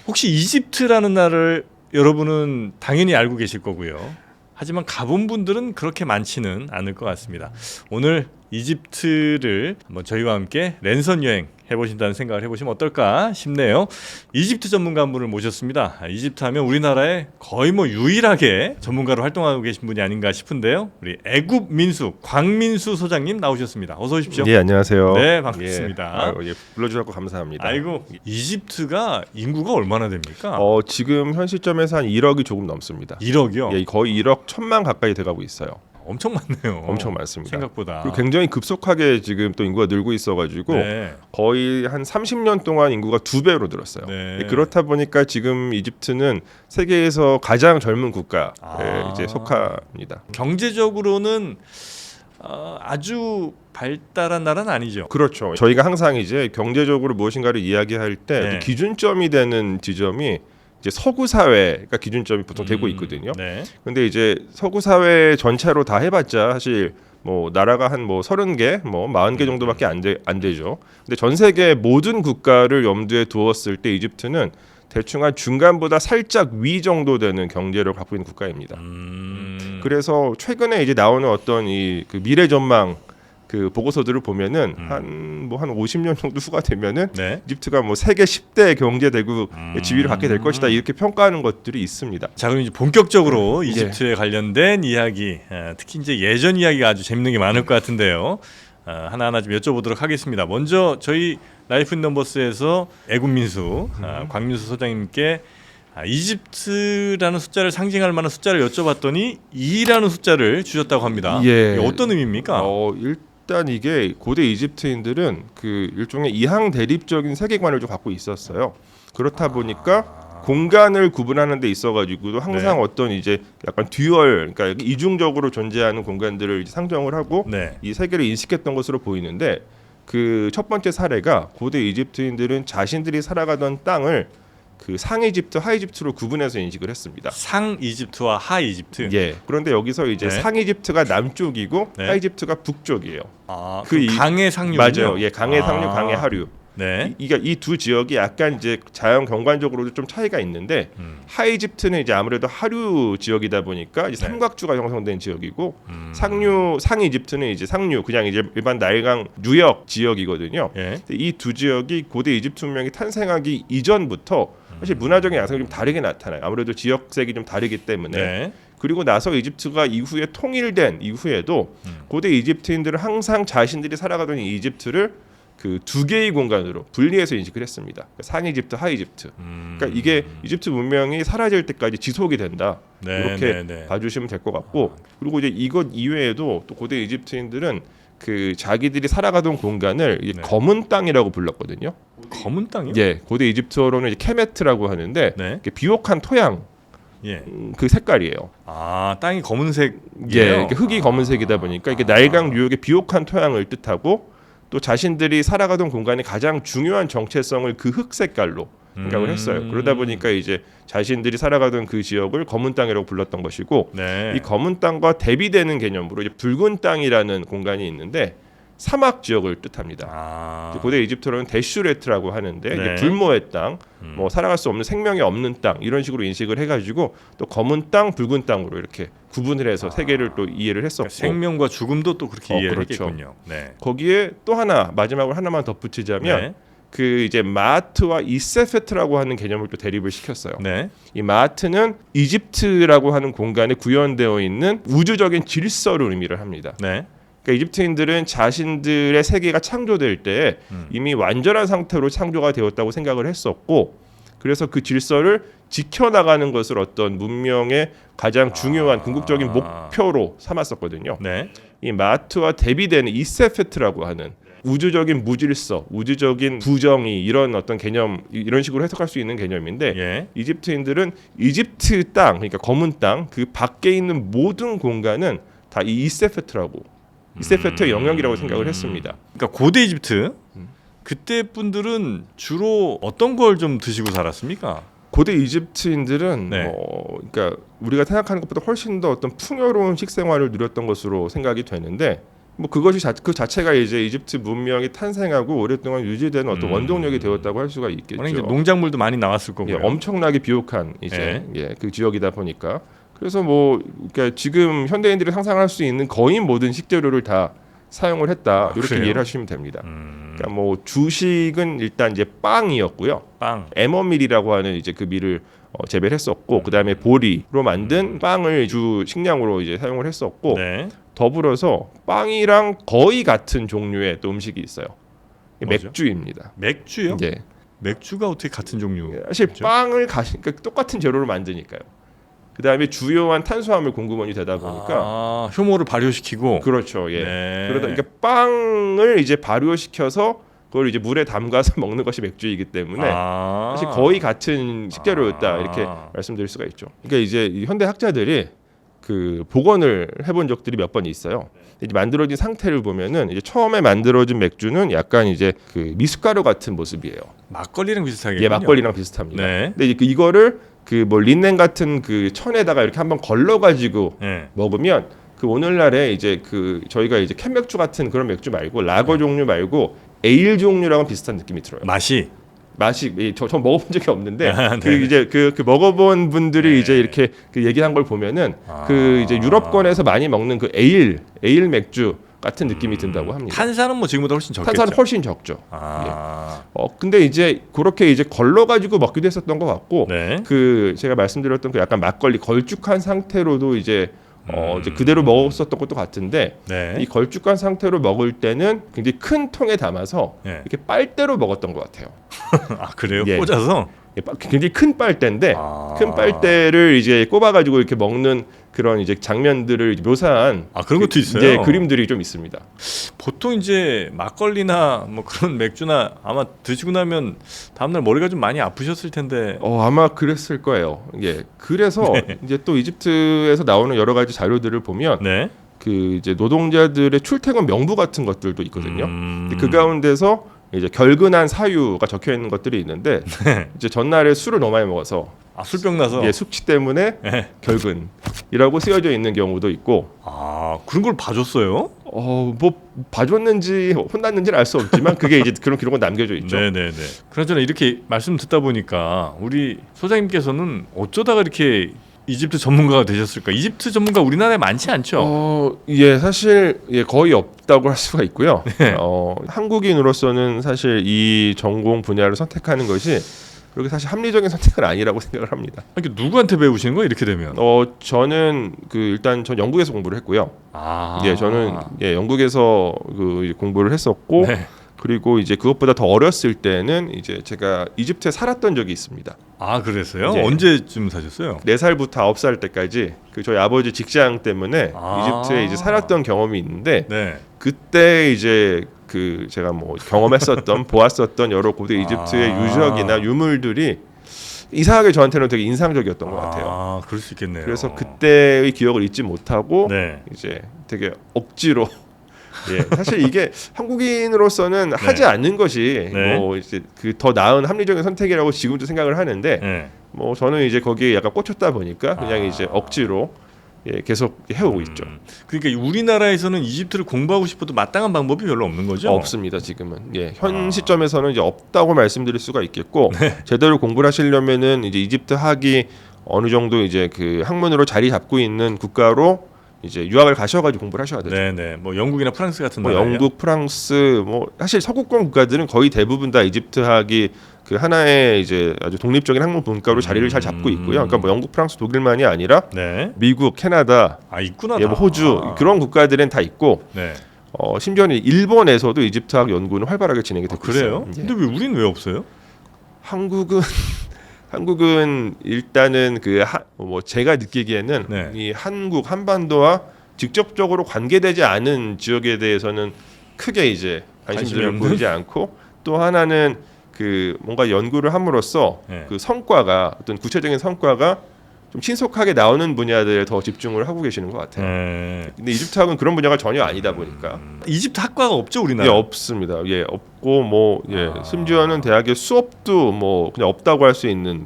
혹시 이집트라는 나라를 여러분은 당연히 알고 계실 거고요. 하지만 가본 분들은 그렇게 많지는 않을 것 같습니다. 오늘 이집트를 한번 저희와 함께 랜선 여행 해보신다는 생각을 해보시면 어떨까 싶네요. 이집트 전문가 한 분을 모셨습니다. 이집트 하면 우리나라에 거의 유일하게 전문가로 활동하고 계신 분이 아닌가 싶은데요. 우리 애굽 민수 광민수 소장님 나오셨습니다. 어서 오십시오. 예, 안녕하세요. 네, 반갑습니다. 불러주셔서 감사합니다. 아이고, 이집트가 인구가 얼마나 됩니까? 지금 현 시점에서 한 1억이 조금 넘습니다. 1억이요? 예, 거의 1억 1,000만 가까이 돼가고 있어요. 엄청 많네요. 엄청 많습니다. 생각보다. 그리고 굉장히 급속하게 지금 또 인구가 늘고 있어가지고 네. 거의 한 30년 동안 인구가 2배로 늘었어요. 네. 그렇다 보니까 지금 이집트는 세계에서 가장 젊은 국가에 이제 속합니다. 경제적으로는 아주 발달한 나라는 아니죠. 그렇죠. 저희가 항상 이제 경제적으로 무엇인가를 이야기할 때 네. 기준점이 되는 지점이 이제 서구 사회가 기준점이 보통 되고 있거든요. 네. 근데 이제 서구 사회 전체로 다 해봤자 사실 뭐 나라가 한 30개, 40개 정도밖에 안 되죠. 근데 전 세계 모든 국가를 염두에 두었을 때 이집트는 대충 한 중간보다 살짝 위 정도 되는 경제를 갖고 있는 국가입니다. 그래서 최근에 이제 나오는 어떤 그 미래 전망 그 보고서들을 보면은 한 50년 정도 후가 되면은 네. 이집트가 세계 10대 경제 대국 지위를 갖게 될 것이다 이렇게 평가하는 것들이 있습니다. 자, 그럼 이제 본격적으로 이집트에 관련된 이야기, 특히 이제 예전 이야기가 아주 재밌는 게 많을 것 같은데요. 하나하나 좀 여쭤보도록 하겠습니다. 먼저 저희 라이프 인 넘버스에서 애굽 민수 광민수 소장님께 이집트라는 숫자를 상징할 만한 숫자를 여쭤봤더니 2라는 숫자를 주셨다고 합니다. 예. 이게 어떤 의미입니까? 일단 이게 고대 이집트인들은 그 일종의 이항 대립적인 세계관을 좀 갖고 있었어요. 그렇다 보니까 공간을 구분하는 데 있어가지고도 항상 어떤 이제 약간 듀얼, 그러니까 이중적으로 존재하는 공간들을 이제 상정을 하고 이 세계를 인식했던 것으로 보이는데 그 첫 번째 사례가 고대 이집트인들은 자신들이 살아가던 땅을 그 상이집트, 하이집트로 구분해서 인식을 했습니다. 상이집트와 하이집트. 예. 그런데 여기서 이제 상이집트가 남쪽이고 하이집트가 북쪽이에요. 그 강의 상류. 맞아요. 예, 강의 상류, 강의 하류. 네. 이 두 지역이 약간 이제 자연 경관적으로도 좀 차이가 있는데 하이집트는 이제 아무래도 하류 지역이다 보니까 이제 삼각주가 형성된 지역이고 상이집트는 이제 상류, 그냥 이제 일반 나일강 유역 지역이거든요. 이 두 지역이 고대 이집트 문명이 탄생하기 이전부터 사실 문화적인 양상이 좀 다르게 나타나요. 아무래도 지역색이 좀 다르기 때문에. 그리고 나서 이집트가 이후에 통일된 이후에도 고대 이집트인들은 항상 자신들이 살아가던 이 이집트를 그 두 개의 공간으로 분리해서 인식을 했습니다. 상이집트, 하이집트. 그러니까 이게 이집트 문명이 사라질 때까지 지속이 된다. 이렇게 봐주시면 될 것 같고, 그리고 이제 이것 이외에도 또 고대 이집트인들은 그 자기들이 살아가던 공간을 이제 검은 땅이라고 불렀거든요. 검은 땅이요? 예, 고대 이집트어로는 이제 케메트라고 하는데 비옥한 토양. 그 색깔이에요. 땅이 검은색이에요. 예, 흙이 검은색이다 보니까 이게 나일강 유역의 비옥한 토양을 뜻하고, 또 자신들이 살아가던 공간의 가장 중요한 정체성을 그 흙 색깔로 생각을 했어요. 그러다 보니까 이제 자신들이 살아가던 그 지역을 검은 땅이라고 불렀던 것이고, 이 검은 땅과 대비되는 개념으로 이제 붉은 땅이라는 공간이 있는데 사막 지역을 뜻합니다. 고대 이집트로는 데슈레트라고 하는데 이제 불모의 땅, 살아갈 수 없는 생명이 없는 땅 이런 식으로 인식을 해가지고 또 검은 땅, 붉은 땅으로 이렇게 구분을 해서 세계를 또 이해를 했었고, 생명과 죽음도 또 그렇게 이해를 했겠군요. 거기에 또 하나 마지막으로 하나만 덧붙이자면 그 이제 마하트와 이세페트라고 하는 개념을 또 대립을 시켰어요. 이 마하트는 이집트라고 하는 공간에 구현되어 있는 우주적인 질서를 의미를 합니다. 그러니까 이집트인들은 자신들의 세계가 창조될 때 이미 완전한 상태로 창조가 되었다고 생각을 했었고, 그래서 그 질서를 지켜나가는 것을 어떤 문명의 가장 중요한 궁극적인 목표로 삼았었거든요. 이 마하트와 대비되는 이세페트라고 하는 우주적인 무질서, 우주적인 부정의 이런 어떤 개념, 이런 식으로 해석할 수 있는 개념인데 이집트인들은 이집트 땅, 그러니까 검은 땅 그 밖에 있는 모든 공간은 다 이 이세페트라고, 이세페트의 영역이라고 생각을 했습니다. 그러니까 고대 이집트 그때 분들은 주로 어떤 걸 좀 드시고 살았습니까? 고대 이집트인들은 그러니까 우리가 생각하는 것보다 훨씬 더 어떤 풍요로운 식생활을 누렸던 것으로 생각이 되는데, 뭐 그것이 그 자체가 이제 이집트 문명이 탄생하고 오랫동안 유지되는 어떤 원동력이 되었다고 할 수가 있겠죠. 이제 농작물도 많이 나왔을 거고요. 엄청나게 비옥한 이제 그 지역이다 보니까 그래서 뭐 그러니까 지금 현대인들이 상상할 수 있는 거의 모든 식재료를 다 사용을 했다 이렇게 그래요? 이해를 하시면 됩니다. 그러니까 뭐 주식은 일단 이제 빵이었고요. 빵. 에머밀이라고 하는 이제 그 밀을 재배를 했었고 그다음에 보리로 만든 빵을 주 식량으로 이제 사용을 했었고 더불어서 빵이랑 거의 같은 종류의 또 음식이 있어요. 뭐죠? 맥주입니다. 맥주요? 예. 맥주가 어떻게 같은 종류? 사실 빵을 그러니까 똑같은 재료로 만드니까요. 그다음에 주요한 탄수화물 공급원이 되다 보니까 효모를 발효시키고 그렇죠. 예. 그러다 그러니까 빵을 이제 발효시켜서 그걸 이제 물에 담가서 먹는 것이 맥주이기 때문에 사실 거의 같은 식재료였다 이렇게 말씀드릴 수가 있죠. 그러니까 이제 이 현대 학자들이 그 복원을 해본 적들이 몇 번 있어요. 이제 만들어진 상태를 보면은 이제 처음에 만들어진 맥주는 약간 이제 그 미숫가루 같은 모습이에요. 막걸리랑 비슷하게. 예, 막걸리랑 비슷합니다. 네. 근데 이거를 그 뭐 린넨 같은 그 천에다가 이렇게 한번 걸러 가지고 먹으면 그 오늘날에 이제 그 저희가 이제 캔 맥주 같은 그런 맥주 말고 라거 종류 말고 에일 종류랑은 비슷한 느낌이 들어요. 맛이 저 먹어본 적이 없는데 그 이제 그 먹어본 분들이 이제 이렇게 그 얘기한 걸 보면은 그 이제 유럽권에서 많이 먹는 그 에일 맥주 같은 느낌이 든다고 합니다. 탄산은 뭐 지금보다 훨씬 적겠죠. 탄산은 훨씬 적죠. 근데 이제 그렇게 이제 걸러 가지고 먹기도 했었던 것 같고 그 제가 말씀드렸던 그 약간 막걸리 걸쭉한 상태로도 이제 이제 그대로 먹었었던 것도 같은데 이 걸쭉한 상태로 먹을 때는 굉장히 큰 통에 담아서 이렇게 빨대로 먹었던 것 같아요. 그래요? 꽂아서? 굉장히 큰 빨대인데 큰 빨대를 이제 꼽아가지고 이렇게 먹는 그런 이제 장면들을 묘사한 그런 것도 있어요. 이제 그림들이 좀 있습니다. 보통 이제 막걸리나 뭐 그런 맥주나 아마 드시고 나면 다음날 머리가 좀 많이 아프셨을 텐데. 아마 그랬을 거예요. 예, 그래서 이제 또 이집트에서 나오는 여러 가지 자료들을 보면 그 이제 노동자들의 출퇴근 명부 같은 것들도 있거든요. 그 가운데서 이제 결근한 사유가 적혀 있는 것들이 있는데 이제 전날에 술을 너무 많이 먹어서 술병 나서 숙취 때문에 결근이라고 쓰여져 있는 경우도 있고 그런 걸 봐줬어요? 뭐 봐줬는지 혼났는지는 알 수 없지만 그게 이제 그런 기록은 남겨져 있죠. 그나저나 이렇게 말씀 듣다 보니까 우리 소장님께서는 어쩌다가 이렇게 이집트 전문가가 되셨을까? 이집트 전문가 우리나라에 많지 않죠? 예, 사실 거의 없다고 할 수가 있고요. 한국인으로서는 사실 이 전공 분야를 선택하는 것이 그렇게 사실 합리적인 선택은 아니라고 생각을 합니다. 누구한테 배우시는 거예요? 이렇게 되면? 저는 일단 전 영국에서 공부를 했고요. 예, 저는 영국에서 공부를 했었고. 그리고 이제 그것보다 더 어렸을 때는 이제 제가 이집트에 살았던 적이 있습니다. 그랬어요? 언제쯤 사셨어요? 4살부터 9살 때까지 저희 아버지 직장 때문에 이집트에 이제 살았던 경험이 있는데 그때 이제 제가 뭐 경험했었던 보았었던 여러 고대 이집트의 유적이나 유물들이 이상하게 저한테는 되게 인상적이었던 것 같아요. 그럴 수 있겠네요. 그래서 그때의 기억을 잊지 못하고 이제 되게 억지로 사실 이게 한국인으로서는 하지 않는 것이 뭐 이제 더 나은 합리적인 선택이라고 지금도 생각을 하는데 뭐 저는 이제 거기에 약간 꽂혔다 보니까 그냥 이제 억지로 계속 해오고 있죠. 그러니까 우리나라에서는 이집트를 공부하고 싶어도 마땅한 방법이 별로 없는 거죠? 없습니다. 지금은 현 시점에서는 이제 없다고 말씀드릴 수가 있겠고 제대로 공부를 하시려면은 이제 이집트 학이 어느 정도 이제 그 학문으로 자리 잡고 있는 국가로 이제 유학을 가셔가지고 공부를 하셔야 되죠. 뭐 영국이나 프랑스 같은 나라. 영국, 프랑스, 뭐 사실 서구권 국가들은 거의 대부분 다 이집트학이 그 하나의 이제 아주 독립적인 학문 분과로 자리를 잘 잡고 있고요. 그러니까 뭐 영국, 프랑스, 독일만이 아니라 미국, 캐나다, 있구나. 뭐 호주 그런 국가들은 다 있고. 심지어는 일본에서도 이집트학 연구는 활발하게 진행이 되고 있어요. 그래요? 근데 왜 우리는 왜 없어요? 한국은 일단은 뭐 제가 느끼기에는 이 한국 한반도와 직접적으로 관계되지 않은 지역에 대해서는 크게 이제 관심들을 보이지 않고 또 하나는 뭔가 연구를 함으로써 그 성과가 어떤 구체적인 성과가 좀 신속하게 나오는 분야들에 더 집중을 하고 계시는 것 같아요. 근데 이집트학은 그런 분야가 전혀 아니다 보니까 이집트 학과가 없죠 우리나라. 예, 없습니다. 예, 없고 뭐 심지어는 대학의 수업도 뭐 그냥 없다고 할 수 있는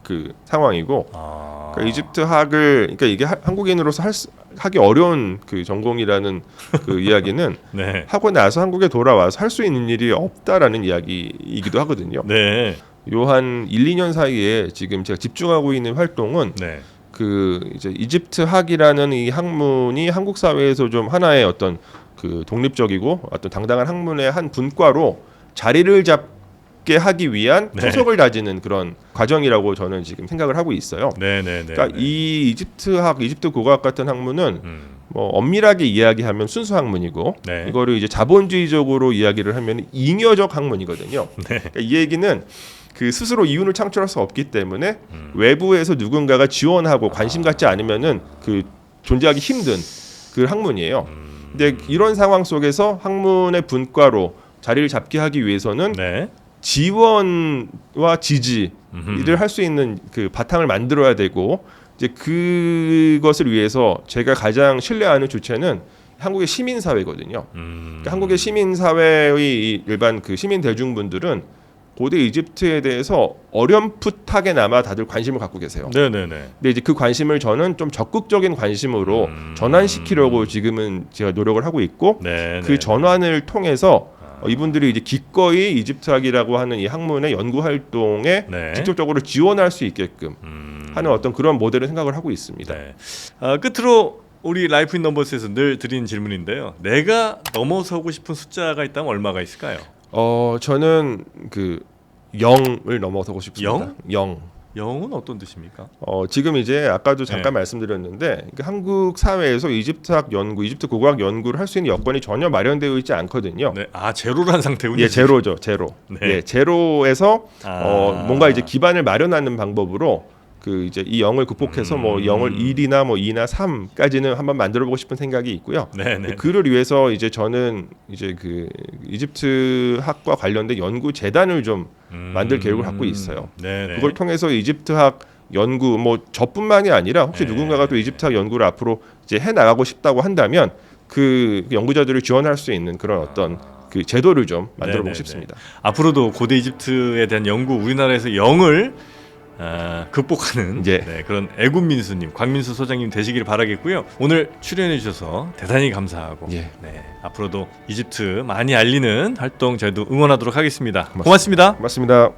그 상황이고. 그러니까 이집트학을 그러니까 이게 한국인으로서 하기 어려운 그 전공이라는 그 이야기는 하고 나서 한국에 돌아와서 할 수 있는 일이 없다라는 이야기이기도 하거든요. 요 한 1, 2년 사이에 지금 제가 집중하고 있는 활동은 그 이제 이집트학이라는 이 학문이 한국 사회에서 좀 하나의 어떤 그 독립적이고 어떤 당당한 학문의 한 분과로 자리를 잡게 하기 위한 토속을 다지는 그런 과정이라고 저는 지금 생각을 하고 있어요. 그러니까 이 이집트학, 이집트 국어학 같은 학문은 뭐 엄밀하게 이야기하면 순수 학문이고 이거를 이제 자본주의적으로 이야기를 하면 잉여적 학문이거든요. 그러니까 이 얘기는 그 스스로 이윤을 창출할 수 없기 때문에 외부에서 누군가가 지원하고 관심 갖지 않으면은 그 존재하기 힘든 그 학문이에요. 근데 이런 상황 속에서 학문의 분과로 자리를 잡게 하기 위해서는 지원과 지지를 할 수 있는 그 바탕을 만들어야 되고 이제 그것을 위해서 제가 가장 신뢰하는 주체는 한국의 시민사회거든요. 그러니까 한국의 시민사회의 일반 그 시민 대중분들은 고대 이집트에 대해서 어렴풋하게나마 다들 관심을 갖고 계세요. 근데 이제 그 관심을 저는 좀 적극적인 관심으로 전환시키려고 지금은 제가 노력을 하고 있고 그 전환을 통해서 이분들이 이제 기꺼이 이집트학이라고 하는 이 학문의 연구 활동에 직접적으로 지원할 수 있게끔 하는 어떤 그런 모델을 생각을 하고 있습니다. 끝으로 우리 라이프 인 넘버스에서 늘 드리는 질문인데요. 내가 넘어서고 싶은 숫자가 있다면 얼마가 있을까요? 저는 그 0을 넘어서고 싶습니다. 0? 0은 어떤 뜻입니까? 지금 이제 아까도 잠깐 말씀드렸는데 그러니까 한국 사회에서 이집트학 연구, 이집트 국어학 연구를 할 수 있는 여건이 전혀 마련되어 있지 않거든요. 제로란 상태군요. 예, 제로죠, 제로. 제로에서 뭔가 이제 기반을 마련하는 방법으로 그 이제 이 0을 극복해서 뭐 0을 1이나 뭐 2나 3까지는 한번 만들어보고 싶은 생각이 있고요. 그를 위해서 이제 저는 이제 그 이집트학과 관련된 연구 재단을 좀 만들 계획을 갖고 있어요. 그걸 통해서 이집트학 연구 뭐 저뿐만이 아니라 혹시 누군가가 또 이집트학 연구를 앞으로 이제 해 나가고 싶다고 한다면 그 연구자들을 지원할 수 있는 그런 어떤 그 제도를 좀 만들어보고 싶습니다. 앞으로도 고대 이집트에 대한 연구 우리나라에서 0을 극복하는 그런 애국민수님, 광민수 소장님 되시기를 바라겠고요. 오늘 출연해 주셔서 대단히 감사하고 앞으로도 이집트 많이 알리는 활동 저희도 응원하도록 하겠습니다. 고맙습니다. 고맙습니다.